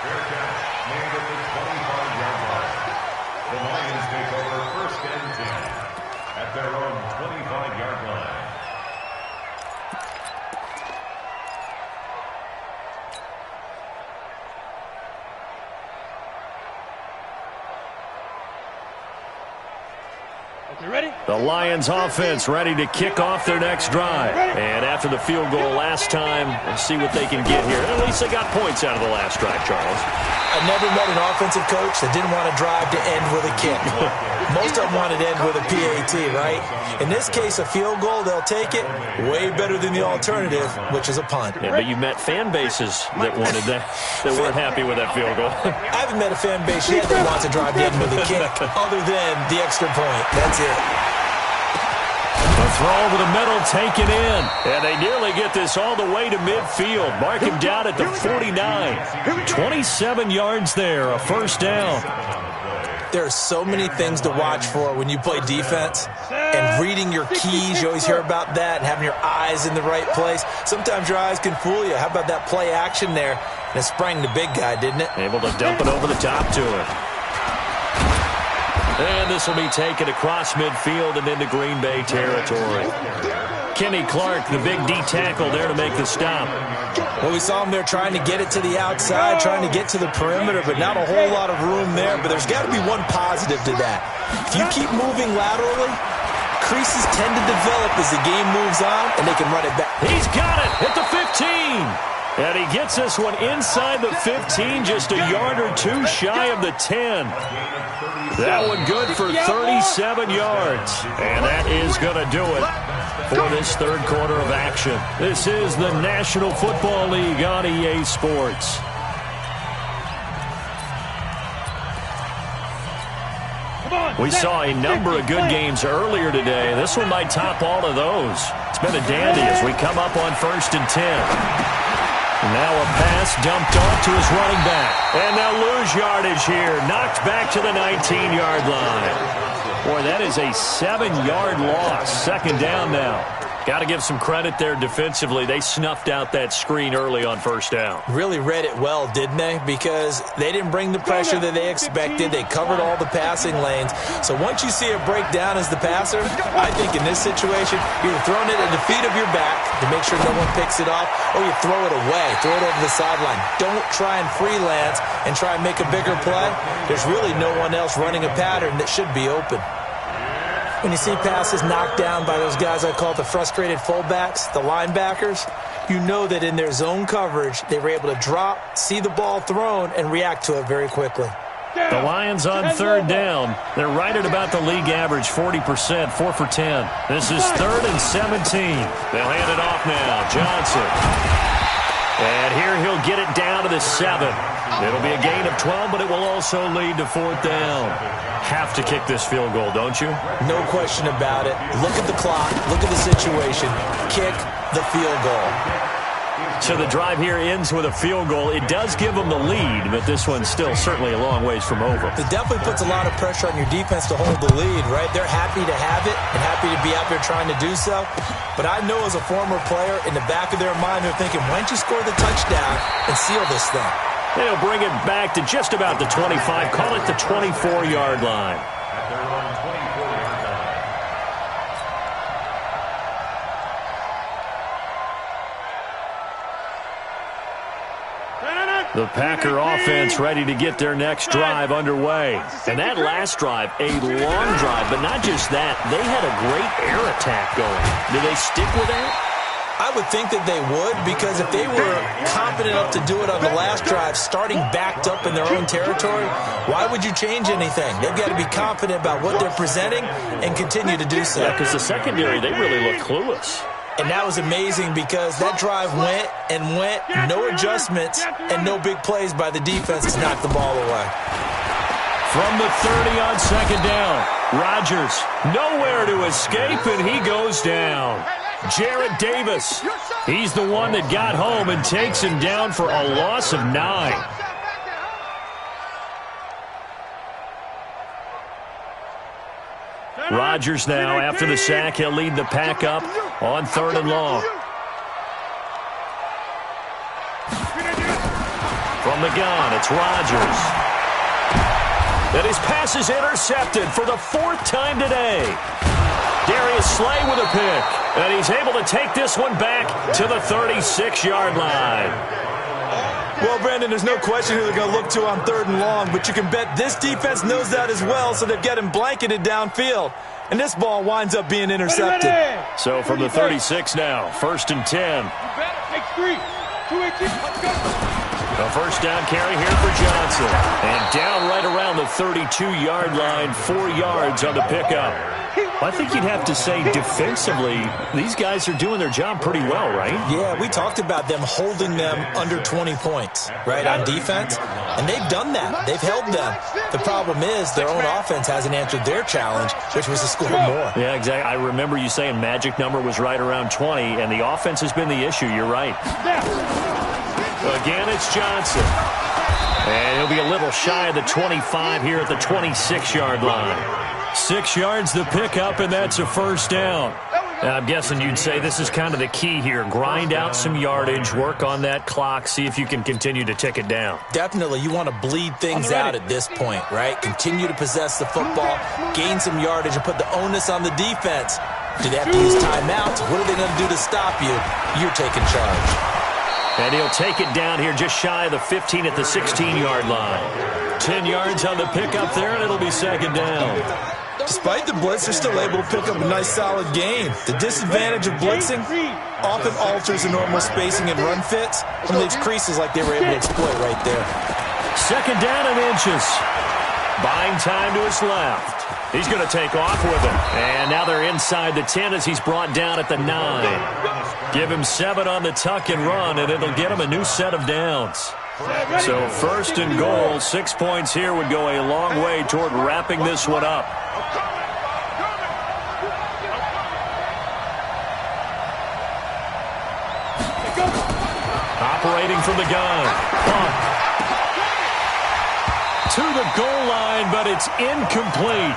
Fair catch made at the 25-yard line. The Lions take over 1st and 10 at their own 25-yard line. You ready? The Lions offense ready to kick off their next drive. And after the field goal last time, we'll see what they can get here. At least they got points out of the last drive, Charles. I never met an offensive coach that didn't want to drive to end with a kick. Most of them wanted to end with a PAT, right? In this case, a field goal, they'll take it. Way better than the alternative, which is a punt. Yeah, but you met fan bases that wanted that weren't happy with that field goal. I haven't met a fan base yet that wants to drive to end with a kick, other than the extra point. That's it. A throw over the middle taken in. And they nearly get this all the way to midfield. Mark him down at the 49. 27 yards there, a first down. There are so many things to watch for when you play defense. And reading your keys, you always hear about that, and having your eyes in the right place. Sometimes your eyes can fool you. How about that play action there? And it sprang the big guy, didn't it? Able to dump it over the top to him. And this will be taken across midfield and into Green Bay territory. Kenny Clark, the big D tackle there to make the stop. Well, we saw him there trying to get it to the outside, trying to get to the perimeter, but not a whole lot of room there. But there's got to be one positive to that. If you keep moving laterally, creases tend to develop as the game moves on, and they can run it back. He's got it at the 15. And he gets this one inside the 15, just a yard or two shy of the 10. That one good for 37 yards. And that is going to do it for this third quarter of action. This is the National Football League on EA Sports. We saw a number of good games earlier today. This one might top all of those. It's been a dandy as we come up on 1st and 10. Now a pass dumped off to his running back. And they'll lose yardage here. Knocked back to the 19-yard line. Boy, that is a 7-yard loss. Second down now. Got to give some credit there defensively. They snuffed out that screen early on first down. Really read it well, didn't they? Because they didn't bring the pressure that they expected. They covered all the passing lanes. So once you see a breakdown as the passer, I think in this situation, you're throwing it at the feet of your back to make sure no one picks it off, or you throw it away, throw it over the sideline. Don't try and freelance and try and make a bigger play. There's really no one else running a pattern that should be open. When you see passes knocked down by those guys I call the frustrated fullbacks, the linebackers, you know that in their zone coverage, they were able to drop, see the ball thrown, and react to it very quickly. The Lions on third down. They're right at about the league average, 40%, 4 for 10. This is 3rd and 17. They'll hand it off now. Johnson. And here he'll get it down to the 7. It'll be a gain of 12, but it will also lead to 4th down. Have to kick this field goal, don't you? No question about it. Look at the clock. Look at the situation. Kick the field goal. So the drive here ends with a field goal. It does give them the lead, but this one's still certainly a long ways from over. It definitely puts a lot of pressure on your defense to hold the lead, right? They're happy to have it and happy to be out there trying to do so. But I know as a former player, in the back of their mind, they're thinking, why don't you score the touchdown and seal this thing? They'll bring it back to just about the 25. Call it the 24-yard line. At their own 24-yard line. The Packer offense ready to get their next drive underway. And that last drive, a long drive, but not just that. They had a great air attack going. Do they stick with that? I would think that they would, because if they were confident enough to do it on the last drive, starting backed up in their own territory, why would you change anything? They've got to be confident about what they're presenting and continue to do so. Yeah, because the secondary, they really look clueless. And that was amazing because that drive went and went, no adjustments and no big plays by the defense to knock the ball away. From the 30 on second down, Rodgers nowhere to escape, and he goes down. Jarrett Davis, he's the one that got home and takes him down for a loss of 9. Rodgers now, after the sack, he'll lead the pack up on 3rd and long. From the gun, it's Rodgers. And his pass is intercepted for the 4th time today. Darius Slay with a pick. And he's able to take this one back to the 36-yard line. Well, Brandon, there's no question who they're going to look to on 3rd and long, but you can bet this defense knows that as well, so they're getting blanketed downfield. And this ball winds up being intercepted. So from the 36 now, 1st and 10. Take 3. 2-18. Let's go. A first down carry here for Johnson. And down right around the 32-yard line, 4 yards on the pickup. I think you'd have to say defensively, these guys are doing their job pretty well, right? Yeah, we talked about them holding them under 20 points, right, on defense. And they've done that. They've held them. The problem is their own offense hasn't answered their challenge, which was to score more. Yeah, exactly. I remember you saying magic number was right around 20, and the offense has been the issue. You're right. Again, it's Johnson. And he'll be a little shy of the 25 here at the 26-yard line. 6 yards the pickup, and that's a first down. Now, I'm guessing you'd say this is kind of the key here. Grind out some yardage, work on that clock, see if you can continue to tick it down. Definitely. You want to bleed things out at this point, right? Continue to possess the football, gain some yardage, and put the onus on the defense. Do they have to use timeouts? What are they going to do to stop you? You're taking charge. And he'll take it down here just shy of the 15 at the 16-yard line. 10 yards on the pickup there, and it'll be second down. Despite the blitz, they're still able to pick up a nice, solid gain. The disadvantage of blitzing often alters the normal spacing and run fits and leaves creases like they were able to exploit right there. Second down and inches. Buying time to his left. He's going to take off with it. And now they're inside the 10 as he's brought down at the 9. Give him 7 on the tuck and run, and it'll get him a new set of downs. So 1st and goal, 6 points here would go a long way toward wrapping this one up. Operating from the gun. To the goal line, but it's incomplete.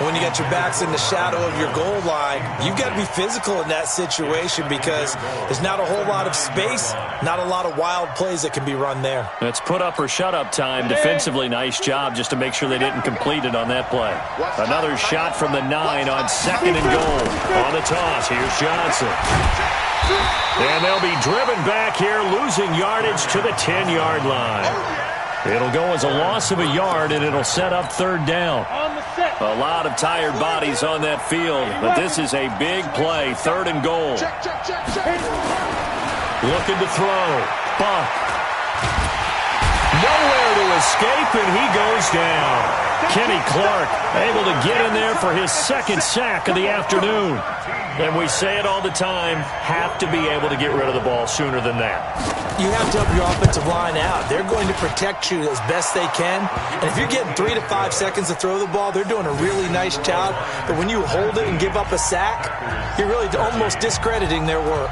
When you got your backs in the shadow of your goal line, you've got to be physical in that situation because there's not a whole lot of space, not a lot of wild plays that can be run there. That's put up or shut up time. Defensively, nice job just to make sure they didn't complete it on that play. Another shot from the 9 on 2nd and goal. On the toss, here's Johnson. And they'll be driven back here, losing yardage to the 10-yard line. It'll go as a loss of a yard, and it'll set up 3rd down. A lot of tired bodies on that field, but this is a big play. 3rd and goal. Looking to throw. Buck. Nowhere to escape, and he goes down. Kenny Clark able to get in there for his 2nd sack of the afternoon. And we say it all the time, have to be able to get rid of the ball sooner than that. You have to help your offensive line out. They're going to protect you as best they can. And if you're getting 3 to 5 seconds to throw the ball, they're doing a really nice job. But when you hold it and give up a sack, you're really almost discrediting their work.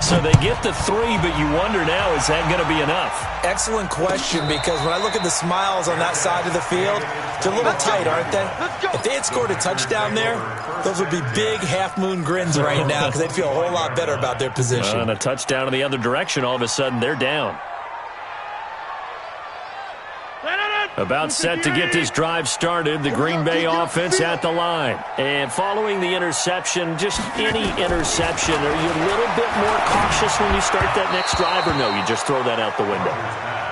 So they get the 3, but you wonder now, is that going to be enough? Excellent question, because when I look at the smiles on that side of the field, they're a little tight, aren't they? If they had scored a touchdown there, those would be big half-moon grins right now because they'd feel a whole lot better about their position. And a touchdown in the other direction, all of a sudden they're down. About set to get this drive started, the Green Bay offense at the line. And following the interception, just any interception, are you a little bit more cautious when you start that next drive, or no, you just throw that out the window?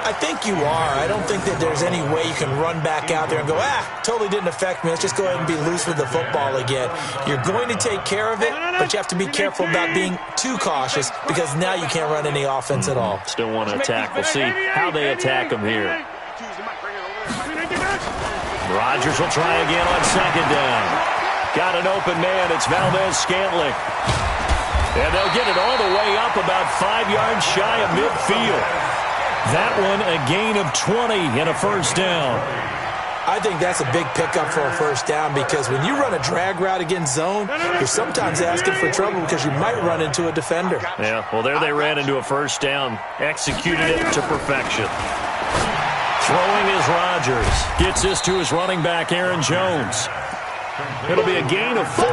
I think you are. I don't think that there's any way you can run back out there and go, totally didn't affect me. Let's just go ahead and be loose with the football again. You're going to take care of it, but you have to be careful about being too cautious because now you can't run any offense at all. Still want to attack. We'll see how they attack them here. Rodgers will try again on 2nd down. Got an open man. It's Valdez Scantling. And they'll get it all the way up about 5 yards shy of midfield. That one a gain of 20 and a first down. I think that's a big pickup for a first down because when you run a drag route against zone, you're sometimes asking for trouble because you might run into a defender. Yeah, well, there they ran into a first down. Executed it to perfection. Throwing is Rodgers. Gets this to his running back, Aaron Jones. It'll be a gain of 4,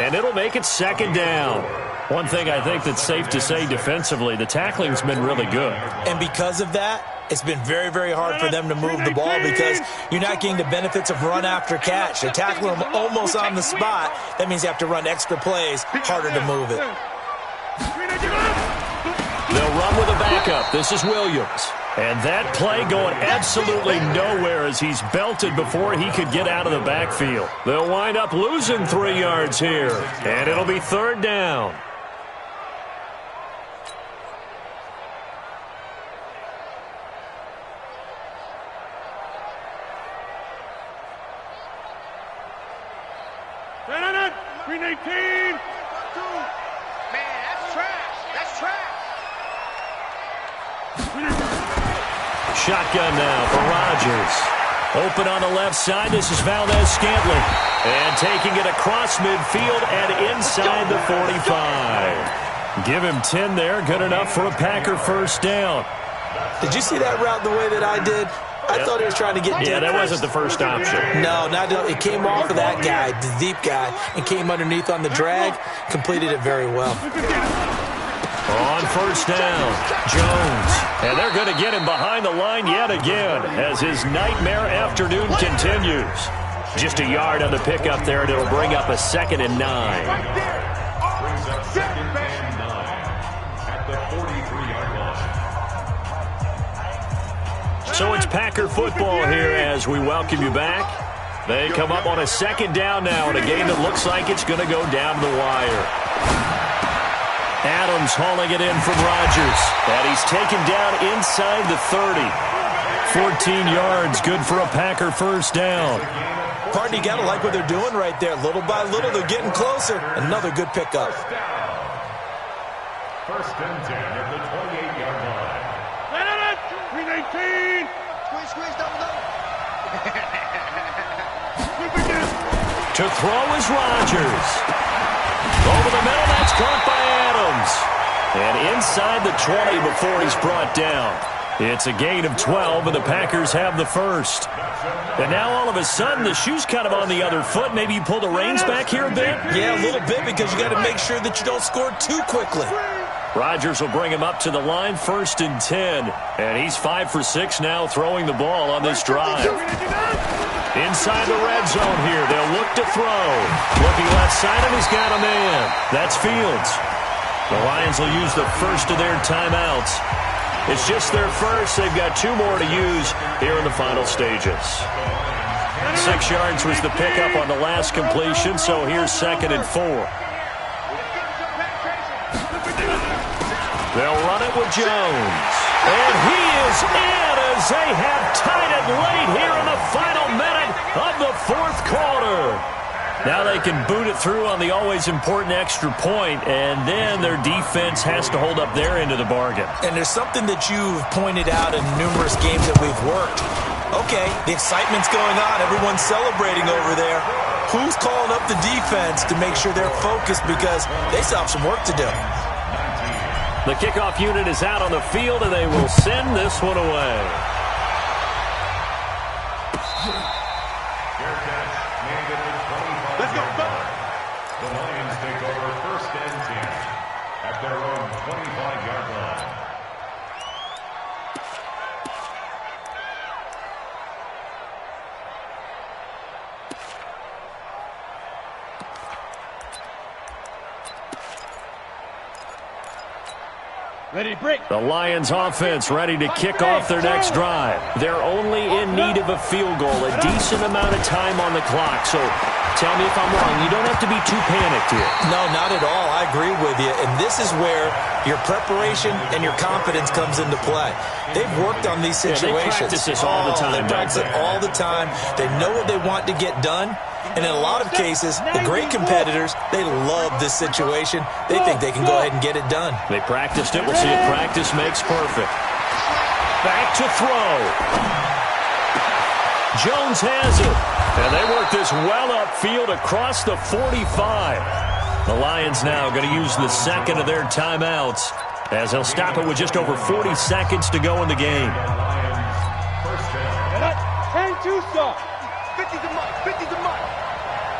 and it'll make it second down. One thing I think that's safe to say defensively, the tackling's been really good. And because of that, it's been very, very hard for them to move the ball because you're not getting the benefits of run after catch. They tackle them almost on the spot. That means you have to run extra plays, harder to move it. They'll run with a backup. This is Williams. And that play going absolutely nowhere as he's belted before he could get out of the backfield. They'll wind up losing 3 yards here. And it'll be third down. Green 18. Man, that's trash. That's trash. Shotgun now for Rodgers. Open on the left side. This is Valdez-Scantling. And taking it across midfield and inside the 45. Give him 10 there. Good enough for a Packer first down. Did you see that route the way that I did? I thought he was trying to get deep. Yeah, that wasn't the first option. No, it came off of that guy, the deep guy, and came underneath on the drag. Completed it very well. On first down, Jones. And they're going to get him behind the line yet again as his nightmare afternoon continues. Just a yard on the pickup there, and it'll bring up a 2nd and 9. Brings up 2nd and 9 at the 43-yard line. So it's Packer football here as we welcome you back. They come up on a 2nd down now in a game that looks like it's going to go down to the wire. Adams hauling it in from Rodgers. And he's taken down inside the 30. 14 yards, good for a Packer first down. Pardon, you got to like what they're doing right there. Little by little, they're getting closer. Another good pickup. First and 10 at the 28-yard line. Green 18. Squeeze, double. To throw is Rodgers. Over the middle, that's caught by Adams. And inside the 20 before he's brought down. It's a gain of 12, and the Packers have the first. And now all of a sudden, the shoe's kind of on the other foot. Maybe you pull the reins back here a bit? Yeah, a little bit because you got to make sure that you don't score too quickly. Rodgers will bring him up to the line, 1st and 10. And he's 5 for 6 now throwing the ball on this drive. Inside the red zone here, they'll look to throw. Looking left side, and he's got a man. That's Fields. The Lions will use the first of their timeouts. It's just their first. They've got 2 more to use here in the final stages. 6 yards was the pickup on the last completion, so here's 2nd and 4. They'll run it with Jones. And he is in as they have tied it late here in the final minute of the 4th quarter. Now they can boot it through on the always important extra point, and then their defense has to hold up their end of the bargain. And there's something that you've pointed out in numerous games that we've worked. Okay, the excitement's going on. Everyone's celebrating over there. Who's calling up the defense to make sure they're focused because they still have some work to do? The kickoff unit is out on the field, and they will send this one away. Let's go. The Lions take over 1st and 10 at their own 25-yard line. Ready to break. The Lions offense ready to kick off their next drive. They're only in need of a field goal, a decent amount of time on the clock. So tell me if I'm wrong. You don't have to be too panicked here. No, not at all. I agree with you. And this is where your preparation and your confidence comes into play. They've worked on these situations. They practice this all the time. They practice it all the time. They know what they want to get done. And in a lot of cases, the great competitors, they love this situation. They think they can go ahead and get it done. They practiced it. We'll see if practice makes perfect. Back to throw. Jones has it. And they work this well upfield across the 45. The Lions now going to use the second of their timeouts as they'll stop it with just over 40 seconds to go in the game. 10-2 stop. 50 to Mike. 50 to Mike.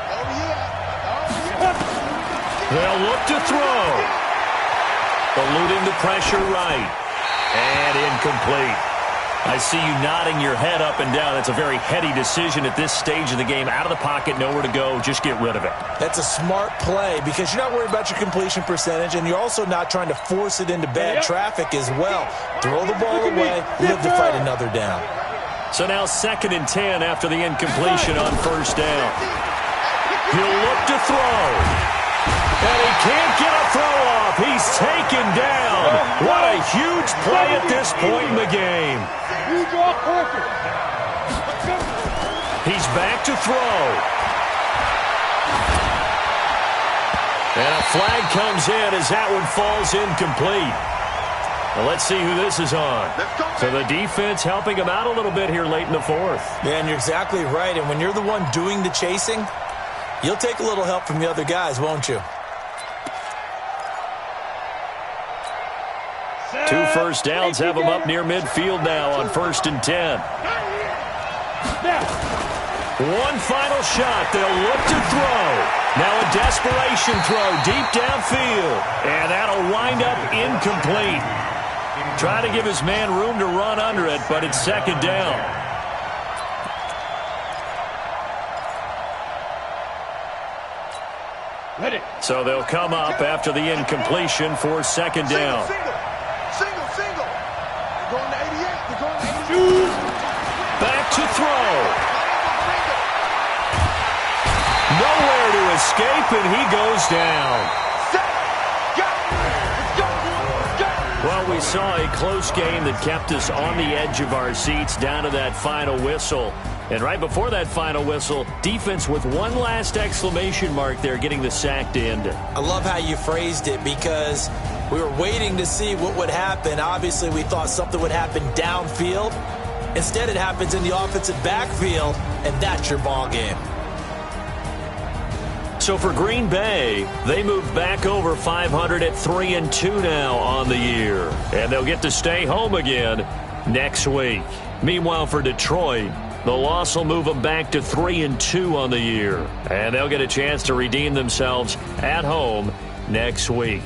Oh, yeah. They'll look to throw. Eluding the pressure right. And incomplete. I see you nodding your head up and down. That's a very heady decision at this stage of the game. Out of the pocket, nowhere to go. Just get rid of it. That's a smart play because you're not worried about your completion percentage, and you're also not trying to force it into bad traffic as well. Throw the ball away, live to fight another down. So now 2nd and 10 after the incompletion on first down. He'll look to throw. And he can't get a throw off. He's taken down. What a huge play at this point in the game. He's back to throw. And a flag comes in as that one falls incomplete. Well, let's see who this is on. So the defense helping him out a little bit here late in the fourth. Yeah, and you're exactly right. And when you're the one doing the chasing, you'll take a little help from the other guys, won't you? 2 first downs have them up near midfield now on 1st and 10. One final shot. They'll look to throw. Now a desperation throw deep downfield. And that'll wind up incomplete. Try to give his man room to run under it, but it's 2nd down. So they'll come up after the incompletion for 2nd down. Single. They're going to 88. They're going to 82. Back to throw. Nowhere to escape, and he goes down. Well, we saw a close game that kept us on the edge of our seats down to that final whistle. And right before that final whistle, defense with one last exclamation mark there, getting the sack to end it. I love how you phrased it because we were waiting to see what would happen. Obviously, we thought something would happen downfield. Instead, it happens in the offensive backfield, and that's your ball game. So for Green Bay, they move back over 500 at 3-2 now on the year. And they'll get to stay home again next week. Meanwhile, for Detroit, the loss will move them back to 3-2 on the year. And they'll get a chance to redeem themselves at home next week.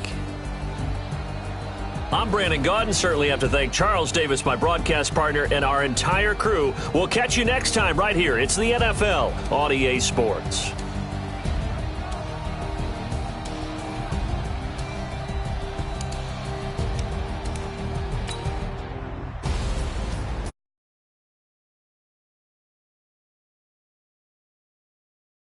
I'm Brandon Gaudin. Certainly have to thank Charles Davis, my broadcast partner, and our entire crew. We'll catch you next time right here. It's the NFL on EA Sports.